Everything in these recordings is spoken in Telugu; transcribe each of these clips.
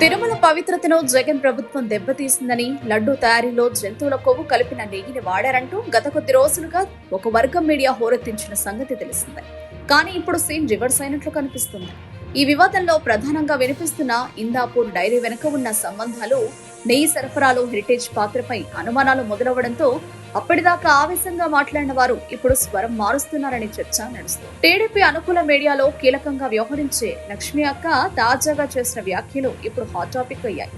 తిరుమల పవిత్రతను జగన్ ప్రభుత్వం దెబ్బతీసిందని, లడ్డూ తయారీలో జంతువుల కొవ్వు కలిపిన నెయ్యిని వాడారంటూ గత కొద్ది రోజులుగా ఒక వర్గం మీడియా హోరెత్తించిన సంగతి తెలిసిందే. కానీ ఇప్పుడు సీన్ రివర్స్ అయినట్లు కనిపిస్తుంది. ఈ వివాదంలో ప్రధానంగా వినిపిస్తున్న ఇందాపూర్ డైరీ వెనుక ఉన్న సంబంధాలు, నెయ్యి సరఫరాలో హెరిటేజ్ పాత్రపై అనుమానాలు మొదలవడంతో అప్పటిదాకా ఆవేశంగా మాట్లాడిన వారు ఇప్పుడు స్వరం మారుస్తున్నారని చర్చ నడుస్తుంది. టీడీపీ అనుకూల మీడియాలో కీలకంగా వ్యవహరించే లక్ష్మీ అక్క తాజాగా చేసిన వ్యాఖ్యలు ఇప్పుడు హాట్ టాపిక్ అయ్యాయి.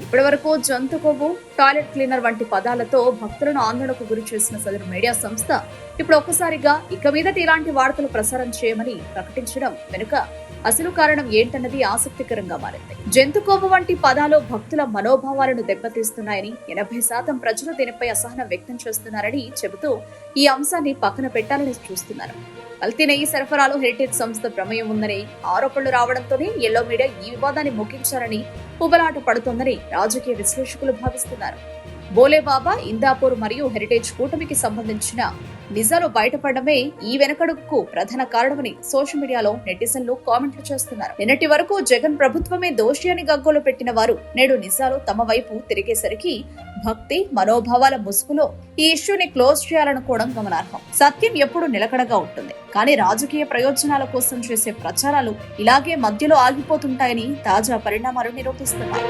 ఇప్పటి వరకు జంతు కొవ్వు, టాయిలెట్ క్లీనర్ వంటి పదాలతో భక్తులను ఆందోళనకు గురి చేసిన సదరు మీడియా సంస్థ ఇప్పుడు ఒక్కసారిగా ఇక మీదట ఇలాంటి వార్తలు ప్రసారం చేయమని ప్రకటించడం వెనుక అసలు కారణం ఏంటన్నది ఆసక్తికరంగా మారింది. జంతు కొవ్వు వంటి పదాలు భక్తుల మనోభావాలను దెబ్బతీస్తున్నాయని, 80% ప్రజలు దీనిపై అసహనం వ్యక్తం చేస్తున్నారని చెబుతూ ఈ అంశాన్ని పక్కన పెట్టాలని చూస్తున్నారు. కల్తీ నెయ్యి సరఫరాలో హెరిటేజ్ సంస్థ ప్రమేయం ఉందని ఆరోపణలు రావడంతోనే ఎల్లో మీడియా ఈ వివాదాన్ని ముగించారని ఉబలాట పడుతోందని రాజకీయ విశ్లేషకులు భావిస్తున్నారు. బోలేబాబా, ఇందాపూర్ మరియు హెరిటేజ్ కూటమికి సంబంధించిన నిజాలు బయటపడమే ఈ వెనకడుగుకు ప్రధాన కారణమని సోషల్ మీడియాలో నెటిజన్లు కామెంట్లు చేస్తున్నారు. నిన్నటి వరకు జగన్ ప్రభుత్వమే దోషి అని గగ్గోలు పెట్టిన వారు నేడు నిజాలు తమ వైపు తిరిగేసరికి భక్తి, మనోభావాల ముసుగులో ఈ ఇష్యూని క్లోజ్ చేయాలనుకోవడం గమనార్హం. సత్యం ఎప్పుడూ నిలకడగా ఉంటుంది, కానీ రాజకీయ ప్రయోజనాల కోసం చేసే ప్రచారాలు ఇలాగే మధ్యలో ఆగిపోతుంటాయని తాజా పరిణామాలు నిరూపిస్తున్నాయి.